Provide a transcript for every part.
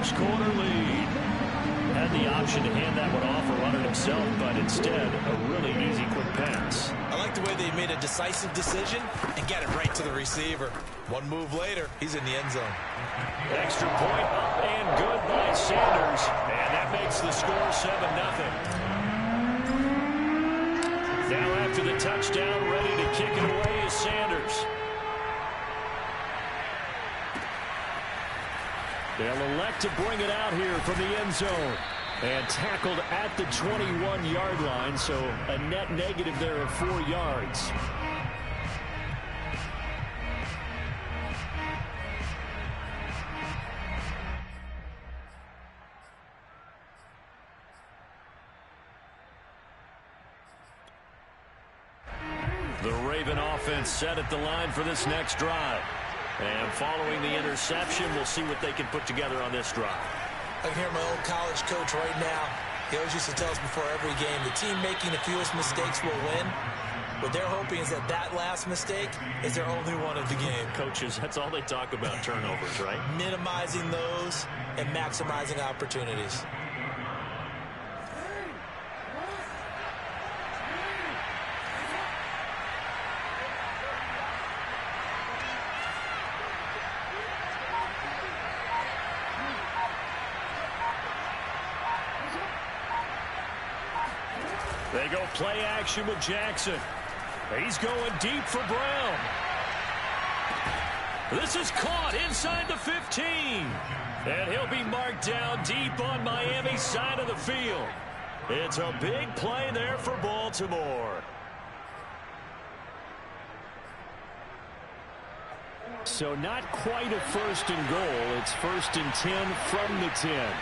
first quarter lead. Had the option to hand that one off or run it himself, but instead, a really easy quick pass. I like the way they made a decisive decision and got it right to the receiver. One move later, he's in the end zone. Extra point up and good by Sanders. And that makes the score 7-0. Now after the touchdown, ready to kick it away is Sanders. They'll elect to bring it out here from the end zone. And tackled at the 21-yard line, so a net negative there of 4 yards. The Raven offense set at the line for this next drive. And following the interception, we'll see what they can put together on this drive. I can hear my old college coach right now. He always used to tell us before every game, the team making the fewest mistakes will win. What they're hoping is that that last mistake is their only one of the game. Coaches, that's all they talk about, turnovers, right? Minimizing those and maximizing opportunities. They go play action with Jackson. He's going deep for Brown. This is caught inside the 15. And he'll be marked down deep on Miami's side of the field. It's a big play there for Baltimore. So not quite a 1st and goal. It's 1st and 10 from the 10.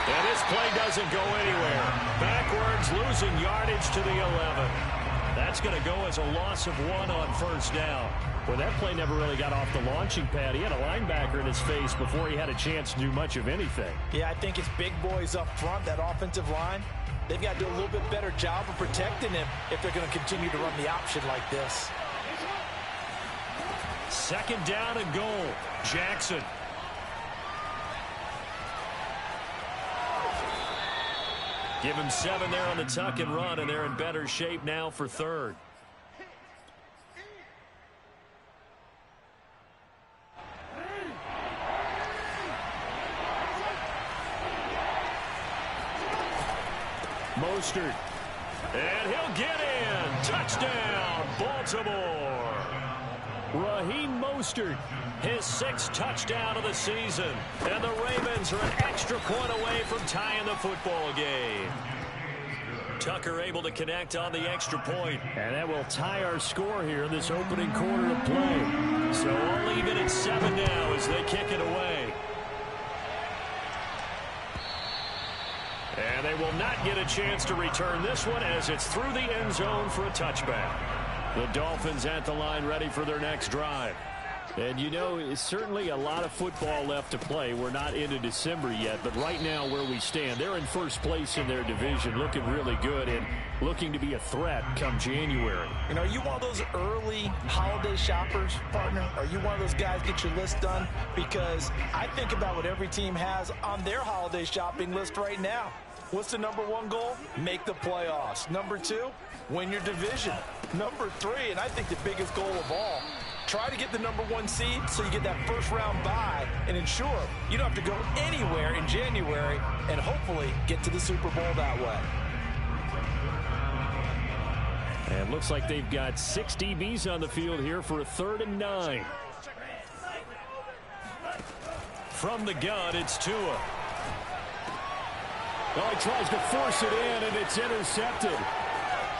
And this play doesn't go anywhere. Backwards, losing yardage to the 11. That's going to go as a loss of 1 on 1st down. Well, that play never really got off the launching pad. He had a linebacker in his face before he had a chance to do much of anything. Yeah, I think it's big boys up front, that offensive line. They've got to do a little bit better job of protecting him if they're going to continue to run the option like this. 2nd down and goal. Jackson. Give him 7 there on the tuck and run, and they're in better shape now for 3rd. Mostert. And he'll get in. Touchdown, Baltimore. Raheem Mostert, his 6th touchdown of the season. And the Ravens are an extra point away from tying the football game. Tucker able to connect on the extra point. And that will tie our score here in this opening quarter of play. So all even at 7 now as they kick it away. And they will not get a chance to return this one as it's through the end zone for a touchback. The Dolphins at the line ready for their next drive. And you know, it's certainly a lot of football left to play. We're not into December yet, but right now where we stand, they're in 1st place in their division, looking really good and looking to be a threat come January. You know, are you one of those early holiday shoppers, partner? Are you one of those guys get your list done? Because I think about what every team has on their holiday shopping list right now. What's the #1 goal? Make the playoffs. #2, win your division. #3, and I think the biggest goal of all, try to get the #1 seed so you get that 1st round bye and ensure you don't have to go anywhere in January and hopefully get to the Super Bowl that way. And looks like they've got 6 DBs on the field here for a 3rd and 9. From the gun, it's Tua. Oh, he tries to force it in, and it's intercepted.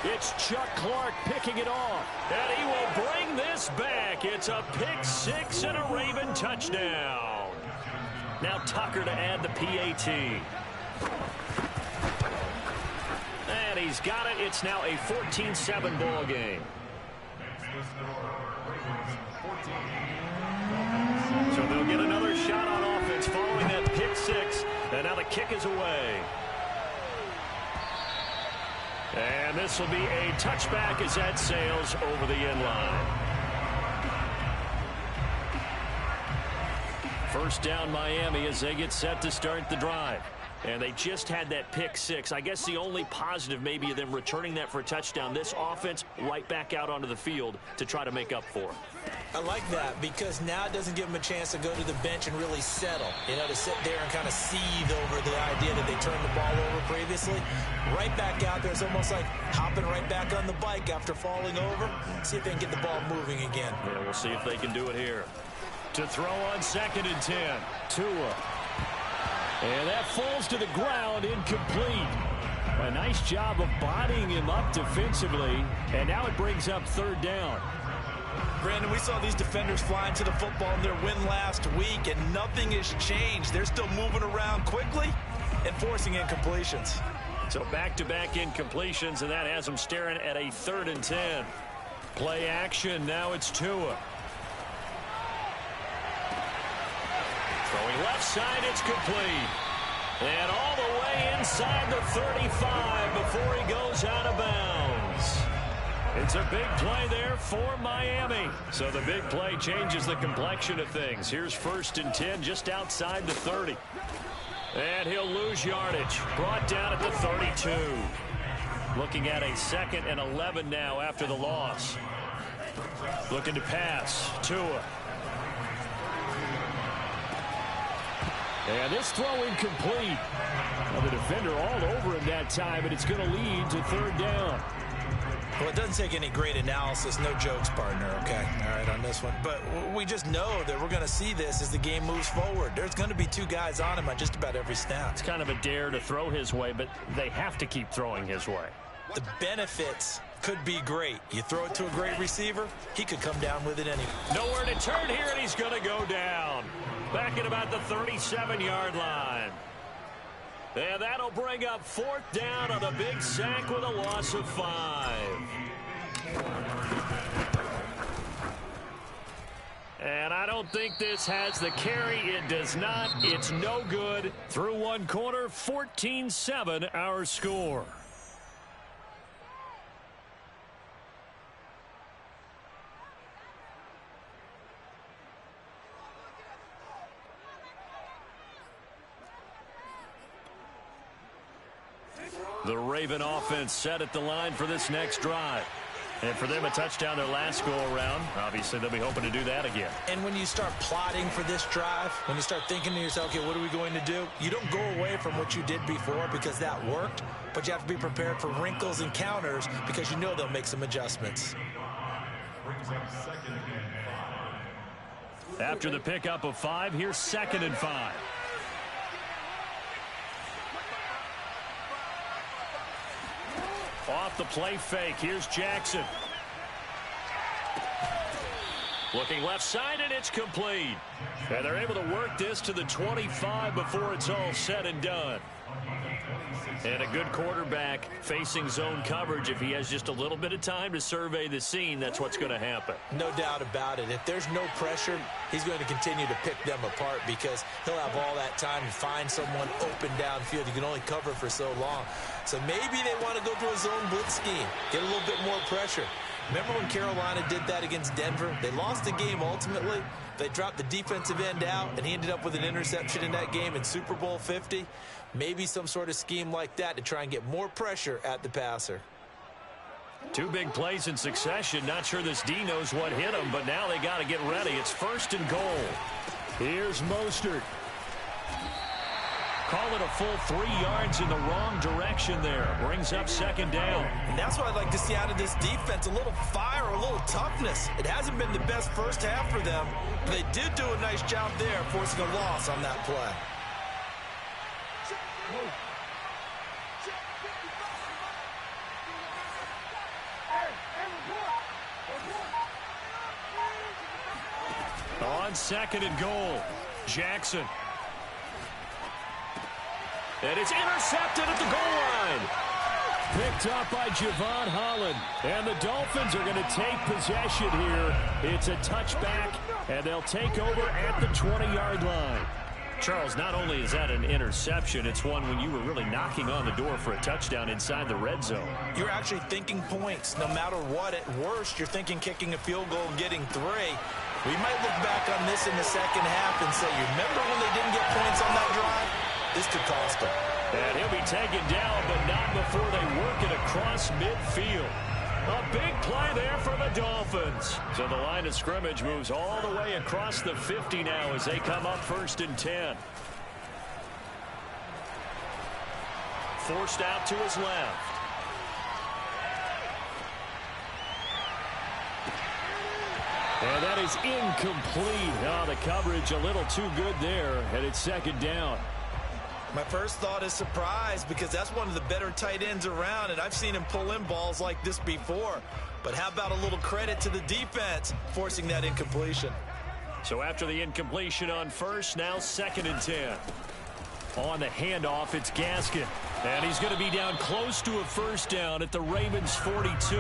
It's Chuck Clark picking it off. And he will bring this back. It's a pick-6 and a Raven touchdown. Now Tucker to add the PAT. And he's got it. It's now a 14-7 ball game. So they'll get another shot on offense following that pick-6. And now the kick is away. And this will be a touchback as that sails over the end line. First down Miami as they get set to start the drive. And they just had that pick six. I guess the only positive maybe of them returning that for a touchdown. This offense right back out onto the field to try to make up for it. I like that because now it doesn't give them a chance to go to the bench and really settle. You know, to sit there and kind of seethe over the idea that they turned the ball over previously. Right back out there. It's almost like hopping right back on the bike after falling over. See if they can get the ball moving again. Yeah, we'll see if they can do it here. To throw on 2nd and 10. Tua. And that falls to the ground, incomplete. A nice job of bodying him up defensively. And now it brings up 3rd down. Brandon, we saw these defenders flying to the football in their win last week, and nothing has changed. They're still moving around quickly and forcing incompletions. So back-to-back incompletions, and that has them staring at a 3rd and 10. Play action. Now it's Tua. Throwing left side, it's complete. And all the way inside the 35 before he goes out of bounds. It's a big play there for Miami. So the big play changes the complexion of things. Here's 1st and 10 just outside the 30. And he'll lose yardage. Brought down at the 32. Looking at a 2nd and 11 now after the loss. Looking to pass. Tua. And this throw incomplete. Well, the defender all over him that time, and it's going to lead to 3rd down. Well, it doesn't take any great analysis. No jokes, partner, okay? All right, on this one. But we just know that we're going to see this as the game moves forward. There's going to be 2 guys on him on just about every snap. It's kind of a dare to throw his way, but they have to keep throwing his way. The benefits could be great. You throw it to a great receiver, he could come down with it anyway. Nowhere to turn here, and he's going to go down. Back at about the 37-yard line. And that'll bring up 4th down on a big sack with a loss of 5. And I don't think this has the carry. It does not. It's no good. Through one quarter, 14-7 our score. The Raven offense set at the line for this next drive. And for them, a touchdown their last go-around. Obviously, they'll be hoping to do that again. And when you start plotting for this drive, when you start thinking to yourself, okay, what are we going to do? You don't go away from what you did before because that worked, but you have to be prepared for wrinkles and counters because you know they'll make some adjustments. After the pickup of 5, here's 2nd and 5. Off the play fake. Here's Jackson. Looking left side, and it's complete. And they're able to work this to the 25 before it's all said and done. And a good quarterback facing zone coverage. If he has just a little bit of time to survey the scene, that's what's going to happen. No doubt about it. If there's no pressure, he's going to continue to pick them apart because he'll have all that time to find someone open downfield. You can only cover for so long. So maybe they want to go to a zone blitz scheme, get a little bit more pressure. Remember when Carolina did that against Denver? They lost the game ultimately. They dropped the defensive end out, and he ended up with an interception in that game in Super Bowl 50. Maybe some sort of scheme like that to try and get more pressure at the passer. 2 big plays in succession. Not sure this D knows what hit him, but now they got to get ready. It's 1st and goal. Here's Mostert. Call it a full 3 yards in the wrong direction there. Brings up 2nd down. And that's what I'd like to see out of this defense, a little fire, a little toughness. It hasn't been the best first half for them, but they did do a nice job there forcing a loss on that play. On 2nd and goal, Jackson. And it's intercepted at the goal line. Picked up by Javon Holland. And the Dolphins are going to take possession here. It's a touchback, and they'll take over at the 20-yard line. Charles, not only is that an interception, it's one when you were really knocking on the door for a touchdown inside the red zone. You're actually thinking points. No matter what, at worst, you're thinking kicking a field goal and getting 3. We might look back on this in the second half and say, you remember when they didn't get points on that drive? This could cost them. And he'll be taken down, but not before they work it across midfield. A big play there for the Dolphins. So the line of scrimmage moves all the way across the 50 now as they come up 1st and 10. Forced out to his left. And that is incomplete. Oh, the coverage a little too good there, and it's 2nd down. My first thought is surprise, because that's one of the better tight ends around, and I've seen him pull in balls like this before. But how about a little credit to the defense forcing that incompletion? So after the incompletion on first, now 2nd and 10. On the handoff, it's Gaskin. And he's going to be down close to a 1st down at the Ravens 42.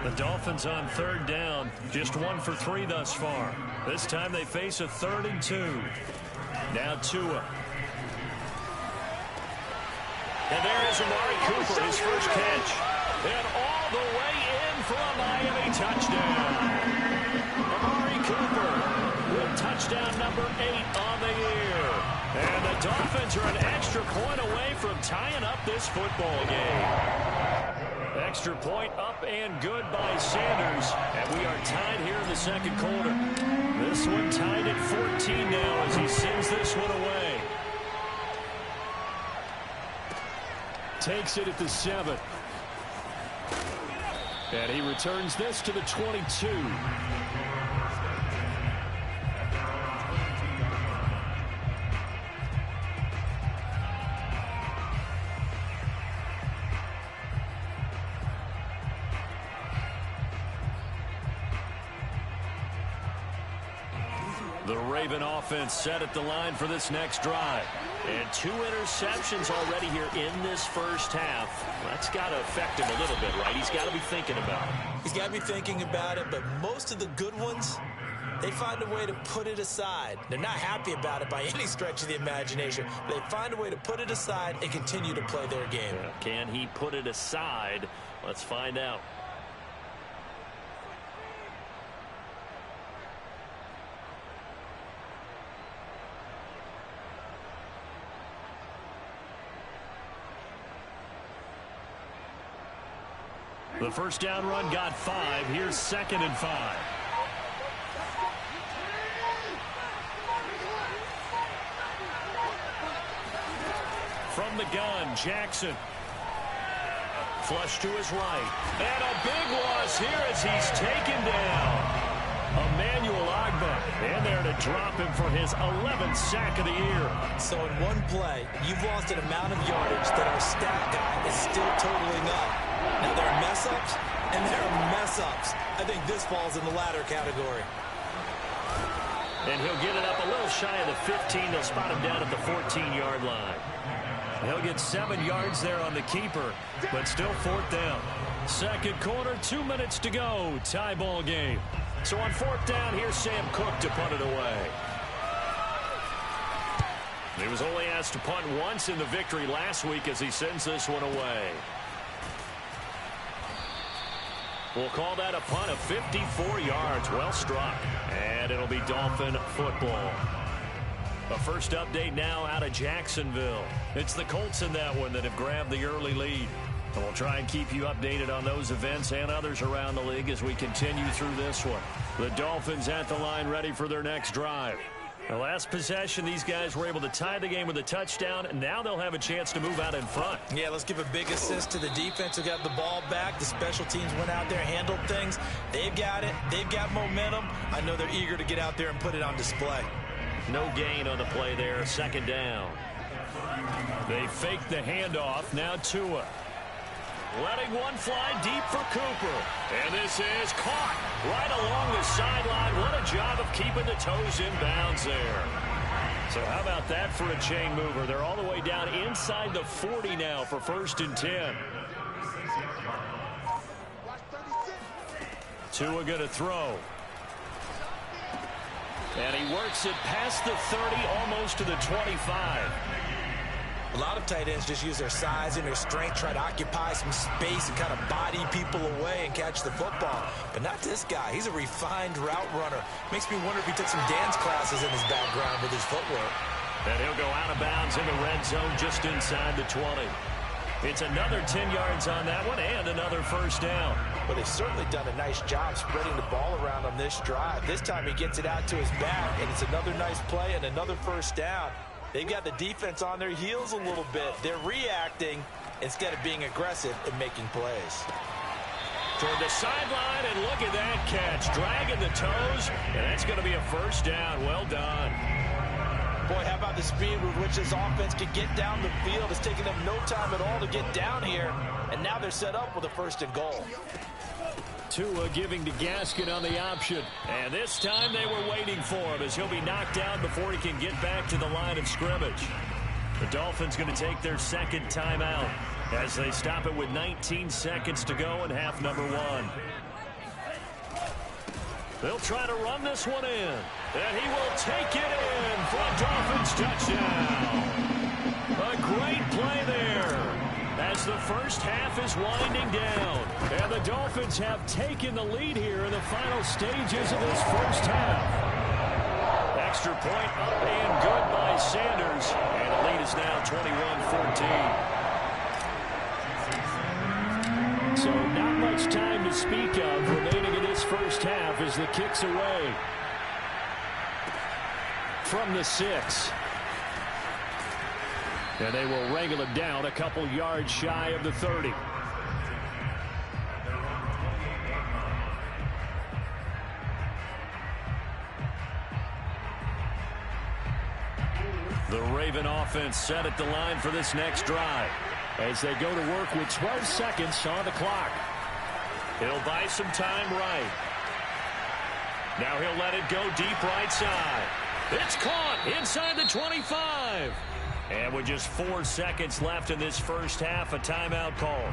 The Dolphins on 3rd down, just 1 for 3 thus far. This time they face a 3rd and 2. Now Tua. And there is Amari Cooper, his first catch. And all the way in for a Miami touchdown. Amari Cooper with touchdown number 8 on the year. And the Dolphins are an extra point away from tying up this football game. Extra point up and good by Sanders. And we are tied here in the 2nd quarter. This one tied at 14 now as he sends this one away. Takes it at the 7. And he returns this to the 22. The Raven offense set at the line for this next drive. And 2 interceptions already here in this first half. That's got to affect him a little bit, right? He's got to be thinking about it. He's got to be thinking about it, but most of the good ones, they find a way to put it aside. They're not happy about it by any stretch of the imagination. They find a way to put it aside and continue to play their game. Yeah. Can he put it aside? Let's find out. The first down run got 5. Here's 2nd and 5. From the gun, Jackson. Flush to his right. And a big loss here as he's taken down. Emmanuel Agba in there to drop him for his 11th sack of the year. So in one play, you've lost an amount of yardage that our stat guy is still totaling up. Now, there are mess-ups, and there are mess-ups. I think this falls in the latter category. And he'll get it up a little shy of the 15. They'll spot him down at the 14-yard line. He'll get 7 yards there on the keeper, but still 4th down. 2nd quarter, 2 minutes to go. Tie ball game. So on 4th down, here's Sam Cook to punt it away. He was only asked to punt once in the victory last week as he sends this one away. We'll call that a punt of 54 yards. Well struck. And it'll be Dolphin football. A first update now out of Jacksonville. It's the Colts in that one that have grabbed the early lead. And we'll try and keep you updated on those events and others around the league as we continue through this one. The Dolphins at the line ready for their next drive. The last possession, these guys were able to tie the game with a touchdown, and now they'll have a chance to move out in front. Yeah, let's give a big assist to the defense who got the ball back. The special teams went out there, handled things. They've got it. They've got momentum. I know they're eager to get out there and put it on display. No gain on the play there, 2nd down. They fake the handoff, now Tua. Letting one fly deep for Cooper. And this is caught right along the sideline. What a job of keeping the toes in bounds there. So how about that for a chain mover? They're all the way down inside the 40 now for 1st and 10. Tua going to throw. And he works it past the 30, almost to the 25. A lot of tight ends just use their size and their strength, try to occupy some space and kind of body people away and catch the football. But not this guy. He's a refined route runner. Makes me wonder if he took some dance classes in his background with his footwork. And he'll go out of bounds in the red zone just inside the 20. It's another 10 yards on that one and another first down. But they've certainly done a nice job spreading the ball around on this drive. This time he gets it out to his back, and it's another nice play and another first down. They've got the defense on their heels a little bit. They're reacting instead of being aggressive and making plays. Toward the sideline, and look at that catch. Dragging the toes, and that's going to be a first down. Well done. Boy, how about the speed with which this offense can get down the field? It's taking them no time at all to get down here, and now they're set up with a first and goal. Tua giving to Gaskin on the option. And this time they were waiting for him as he'll be knocked down before he can get back to the line of scrimmage. The Dolphins going to take their second timeout as they stop it with 19 seconds to go in half number 1. They'll try to run this one in. And he will take it in for a Dolphins touchdown. A great play there as the first half is winding down. And the Dolphins have taken the lead here in the final stages of this first half. Extra point up and good by Sanders. And the lead is now 21-14. So not much time to speak of remaining in this first half as the kick's away. From the 6. And they will wrangle him down a couple yards shy of the 30. The Raven offense set at the line for this next drive as they go to work with 12 seconds on the clock. He'll buy some time right. Now he'll let it go deep right side. It's caught inside the 25. And with just 4 seconds left in this first half, a timeout call.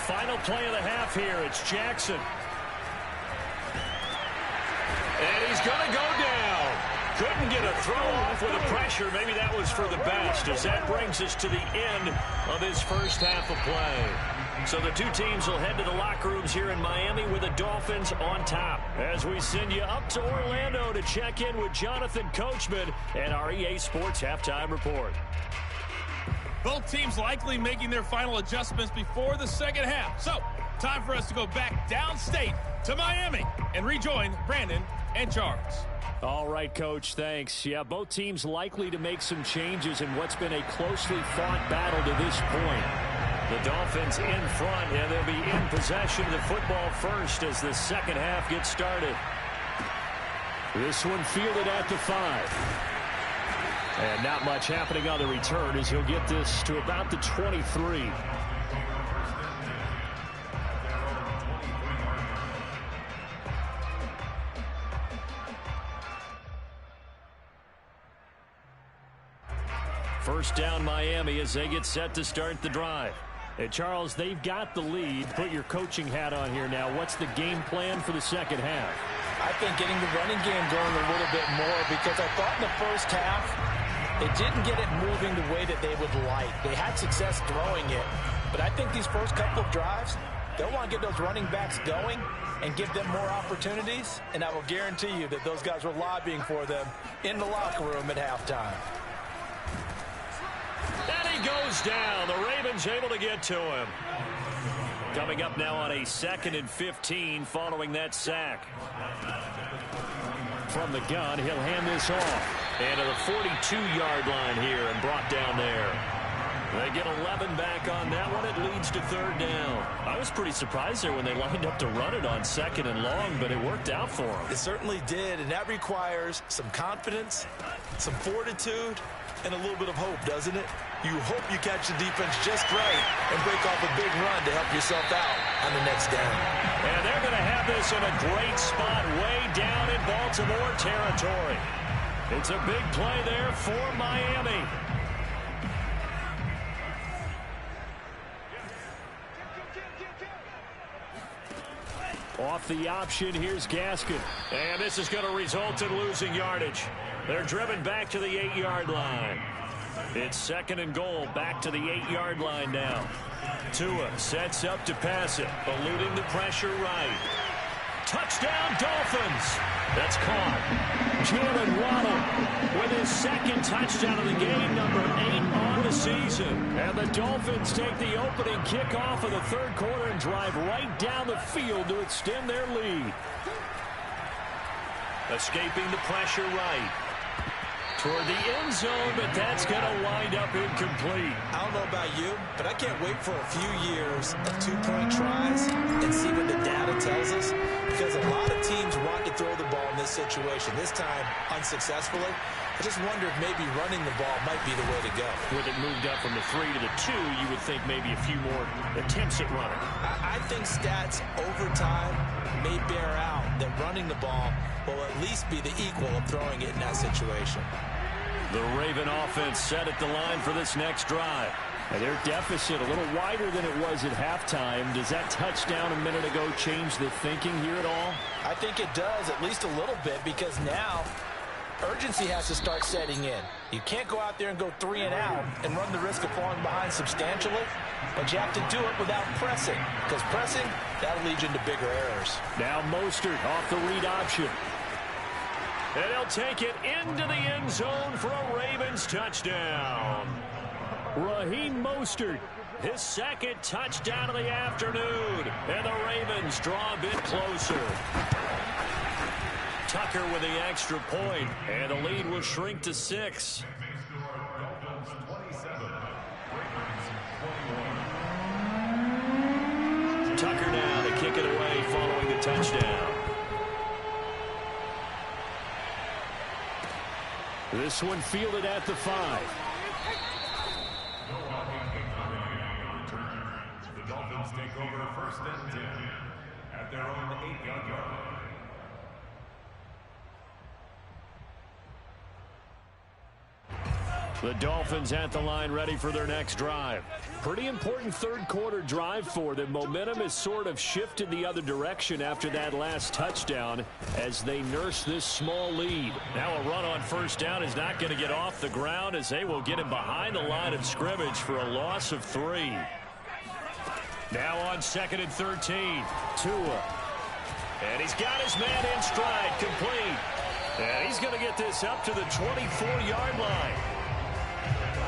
Final play of the half here. It's Jackson. And he's going to go down. Couldn't get a throw off with the pressure. Maybe that was for the best as that brings us to the end of this first half of play. So the two teams will head to the locker rooms here in Miami with the Dolphins on top. As we send you up to Orlando to check in with Jonathan Coachman and our EA Sports Halftime Report. Both teams likely making their final adjustments before the second half. So, time for us to go back downstate to Miami and rejoin Brandon and Charles. All right, Coach, thanks. Yeah, both teams likely to make some changes in what's been a closely fought battle to this point. The Dolphins in front, and they'll be in possession of the football first as the second half gets started. This one fielded at the 5. And not much happening on the return as he'll get this to about the 23. First down Miami as they get set to start the drive. Hey, Charles, they've got the lead. Put your coaching hat on here now. What's the game plan for the second half? I think getting the running game going a little bit more because I thought in the first half they didn't get it moving the way that they would like. They had success throwing it, but I think these first couple of drives, they'll want to get those running backs going and give them more opportunities, and I will guarantee you that those guys were lobbying for them in the locker room at halftime. And he goes down. The Ravens able to get to him. Coming up now on a 2nd and 15 following that sack. From the gun, he'll hand this off. And to the 42-yard line here and brought down there. They get 11 back on that one. It leads to 3rd down. I was pretty surprised there when they lined up to run it on 2nd and long, but it worked out for them. It certainly did, and that requires some confidence, some fortitude, and a little bit of hope, doesn't it? You hope you catch the defense just right and break off a big run to help yourself out on the next down. And they're going to have this in a great spot way down in Baltimore territory. It's a big play there for Miami. Off the option, here's Gaskin. And this is going to result in losing yardage. They're driven back to the 8-yard line. It's 2nd and goal, back to the 8-yard line now. Tua sets up to pass it, eluding the pressure right. Touchdown, Dolphins. That's caught. Jalen Waddle with his 2nd touchdown of the game, number 8 on the season. And the Dolphins take the opening kickoff of the 3rd quarter and drive right down the field to extend their lead. Escaping the pressure right. Toward the end zone, but that's going to wind up incomplete. I don't know about you, but I can't wait for a few years of 2-point tries and see what the data tells us, because a lot of teams want to throw the ball in this situation, this time unsuccessfully. I just wonder if maybe running the ball might be the way to go. With it moved up from the 3 to the 2, you would think maybe a few more attempts at running. I think stats over time may bear out that running the ball will at least be the equal of throwing it in that situation. The Raven offense set at the line for this next drive. And their deficit a little wider than it was at halftime. Does that touchdown a minute ago change the thinking here at all? I think it does, at least a little bit, because now urgency has to start setting in. You can't go out there and go 3 and out and run the risk of falling behind substantially, but you have to do it without pressing, because pressing, that'll lead you into bigger errors. Now Mostert off the read option. And he'll take it into the end zone for a Ravens touchdown. Raheem Mostert, his 2nd touchdown of the afternoon. And the Ravens draw a bit closer. Tucker with the extra point, and the lead will shrink to 6. Tucker now to kick it away following the touchdown. This one fielded at the 5. The Dolphins take over 1st and 10 at their own 8-yard line. The Dolphins at the line ready for their next drive. Pretty important 3rd quarter drive for them. Momentum has sort of shifted the other direction after that last touchdown as they nurse this small lead. Now a run on 1st down is not going to get off the ground as they will get him behind the line of scrimmage for a loss of 3. Now on 2nd and 13. Tua. And he's got his man in stride, complete. And he's going to get this up to the 24-yard line.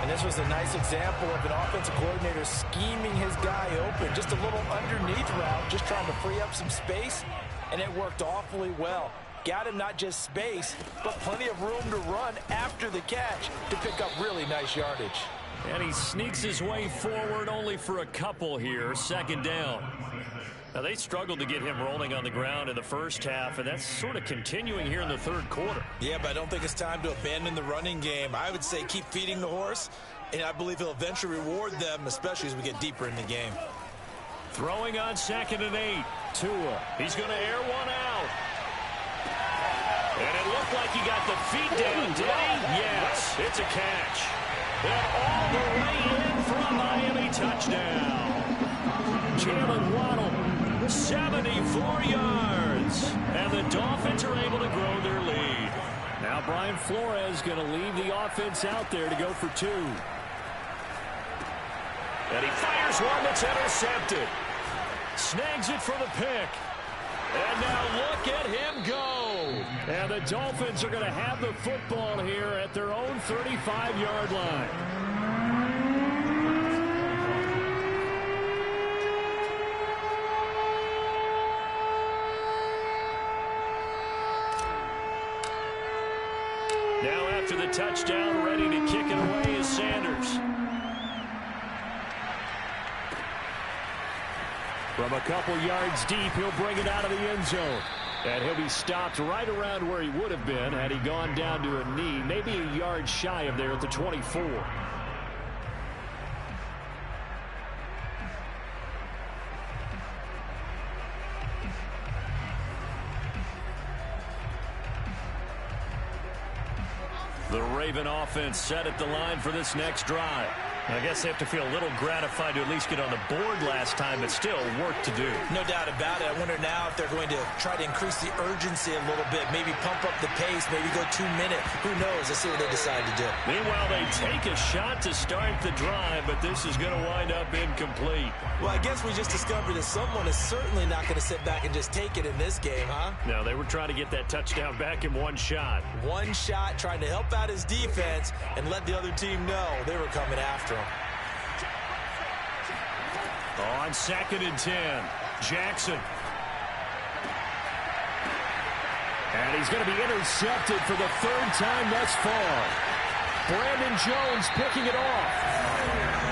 And this was a nice example of an offensive coordinator scheming his guy open. Just a little underneath route, just trying to free up some space, and it worked awfully well. Got him not just space, but plenty of room to run after the catch to pick up really nice yardage. And he sneaks his way forward only for a couple here, 2nd down. Now, they struggled to get him rolling on the ground in the 1st half, and that's sort of continuing here in the 3rd quarter. Yeah, but I don't think it's time to abandon the running game. I would say keep feeding the horse, and I believe he'll eventually reward them, especially as we get deeper in the game. Throwing on 2nd and 8. Tua. He's going to air one out. And it looked like he got the feet down, did he? Yes, it's a catch. And all the way in for a Miami touchdown. Jalen Waddle, 74 yards. And the Dolphins are able to grow their lead. Now Brian Flores going to leave the offense out there to go for 2. And he fires one that's intercepted. Snags it for the pick. And now look at him go. And the Dolphins are going to have the football here at their own 35-yard line. Now after the touchdown, ready to kick it away is Sanders. From a couple yards deep, he'll bring it out of the end zone. And he'll be stopped right around where he would have been had he gone down to a knee, maybe a yard shy of there at the 24. The Raven offense set at the line for this next drive. I guess they have to feel a little gratified to at least get on the board last time, but still work to do. No doubt about it. I wonder now if they're going to try to increase the urgency a little bit, maybe pump up the pace, maybe go 2 minute. Who knows? Let's see what they decide to do. Meanwhile, they take a shot to start the drive, but this is going to wind up incomplete. Well, I guess we just discovered that someone is certainly not going to sit back and just take it in this game, huh? No, they were trying to get that touchdown back in one shot. One shot, trying to help out his defense and let the other team know they were coming after him. On 2nd and 10, Jackson. And he's going to be intercepted for the 3rd time thus far. Brandon Jones picking it off.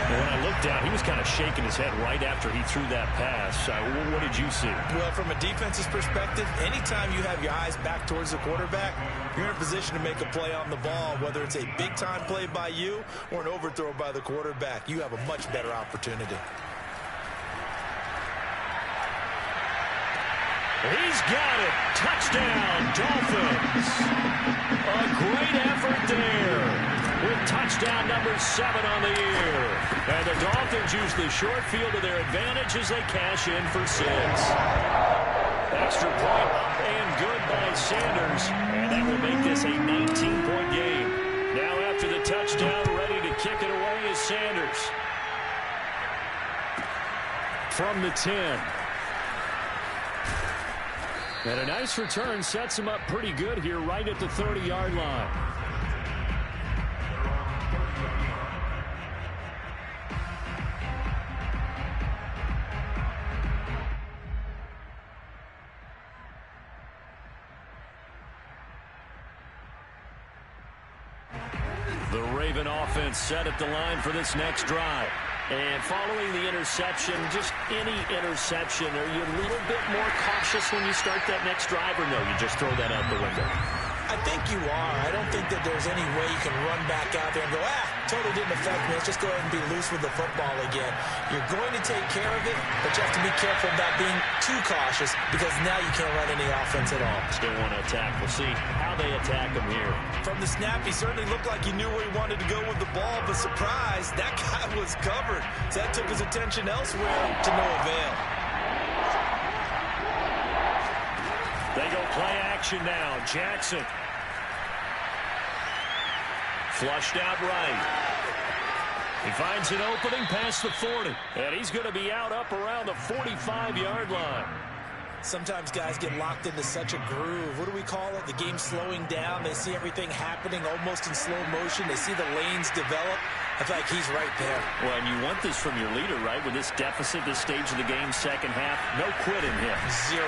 When I looked down, he was kind of shaking his head right after he threw that pass. What did you see? Well, from a defense's perspective, anytime you have your eyes back towards the quarterback, you're in a position to make a play on the ball, whether it's a big-time play by you or an overthrow by the quarterback. You have a much better opportunity. He's got it. Touchdown, Dolphins. A great effort there with touchdown number 7 on the year. And the Dolphins use the short field to their advantage as they cash in for 6. Extra point and good by Sanders. And that will make this a 19-point game. Now after the touchdown, ready to kick it away is Sanders. From the 10. And a nice return sets him up pretty good here right at the 30-yard line. The Raven offense set at the line for this next drive. And following the interception, just any interception, are you a little bit more cautious when you start that next drive, or no, you just throw that out the window? I think you are. I don't think that there's any way you can run back out there and go, totally didn't affect me. Let's just go ahead and be loose with the football again. You're going to take care of it, but you have to be careful about being too cautious because now you can't run any offense at all. Still want to attack. We'll see how they attack him here. From the snap, he certainly looked like he knew where he wanted to go with the ball, but surprise, that guy was covered. So that took his attention elsewhere to no avail. They go play action now. Jackson. Flushed out right. He finds an opening past the 40. And he's going to be out up around the 45-yard line. Sometimes guys get locked into such a groove. What do we call it? The game slowing down. They see everything happening almost in slow motion. They see the lanes develop. I feel like he's right there. Well, and you want this from your leader, right? With this deficit, this stage of the game, second half, no quit in him. 0.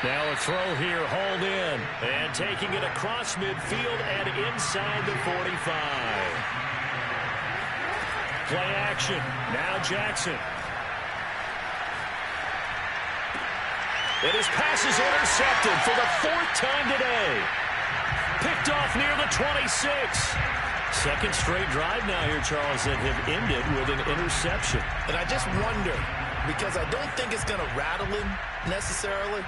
Now a throw here, hauled in. And taking it across midfield and inside the 45. Play action. Now Jackson. And his pass is intercepted for the 4th time today. Picked off near the 26. Second straight drive now here, Charles, that have ended with an interception. And I just wonder, because I don't think it's going to rattle him necessarily,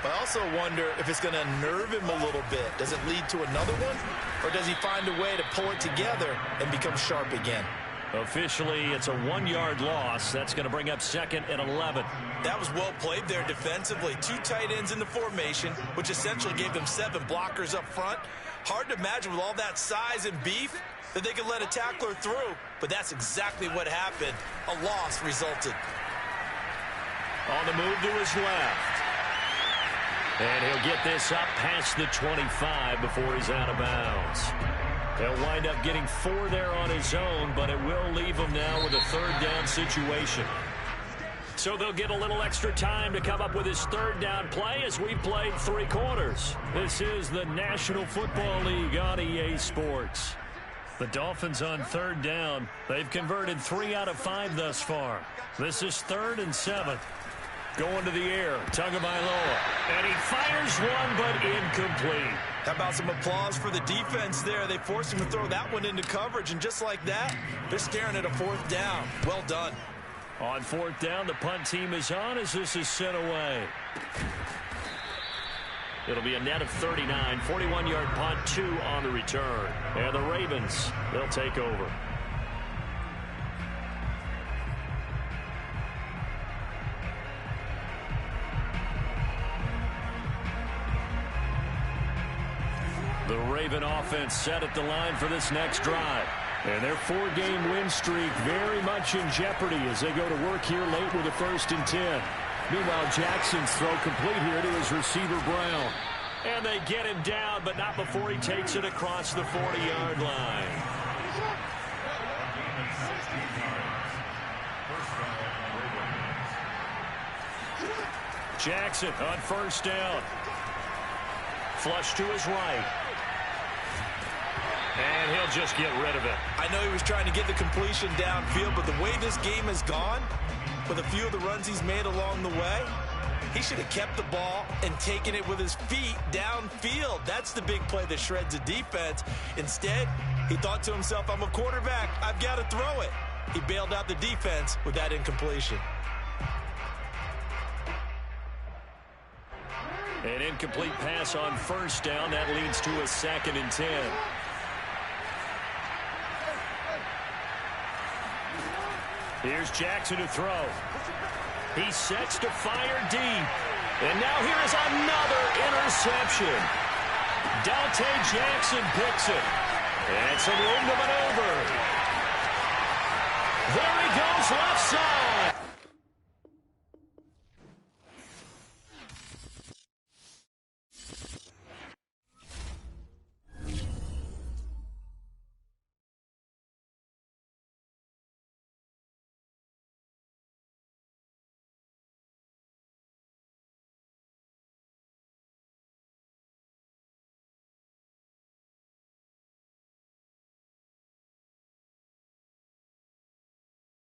but I also wonder if it's going to nerve him a little bit. Does it lead to another one? Or does he find a way to pull it together and become sharp again? Officially, it's a 1-yard loss. That's going to bring up 2nd and 11. That was well played there defensively. 2 tight ends in the formation, which essentially gave them 7 blockers up front. Hard to imagine with all that size and beef that they could let a tackler through, but that's exactly what happened. A loss resulted. On the move to his left. And he'll get this up past the 25 before he's out of bounds. He'll wind up getting 4 there on his own, but it will leave him now with a 3rd down situation. So they'll get a little extra time to come up with his 3rd down play as we played 3 quarters. This is the National Football League on EA Sports. The Dolphins on 3rd down. They've converted 3 out of 5 thus far. This is 3rd and 7. Going to the air, Tagovailoa. And he fires one, but incomplete. How about some applause for the defense there? They forced him to throw that one into coverage, and just like that, they're staring at a 4th down. Well done. On 4th down, the punt team is on as this is sent away. It'll be a net of 39, 41-yard punt, 2 on the return. And the Ravens, they'll take over. The Raven offense set at the line for this next drive. And their 4-game win streak very much in jeopardy as they go to work here late with a 1st and 10. Meanwhile, Jackson's throw complete here to his receiver, Brown. And they get him down, but not before he takes it across the 40-yard line. Jackson on 1st down. Flush to his right. And he'll just get rid of it. I know he was trying to get the completion downfield, but the way this game has gone, with a few of the runs he's made along the way, he should have kept the ball and taken it with his feet downfield. That's the big play that shreds a defense. Instead, he thought to himself, I'm a quarterback. I've got to throw it. He bailed out the defense with that incompletion. An incomplete pass on 1st down. That leads to a 2nd and 10. Here's Jackson to throw. He sets to fire deep. And now here is another interception. Dante Jackson picks it. And some room to maneuver. There he goes left side.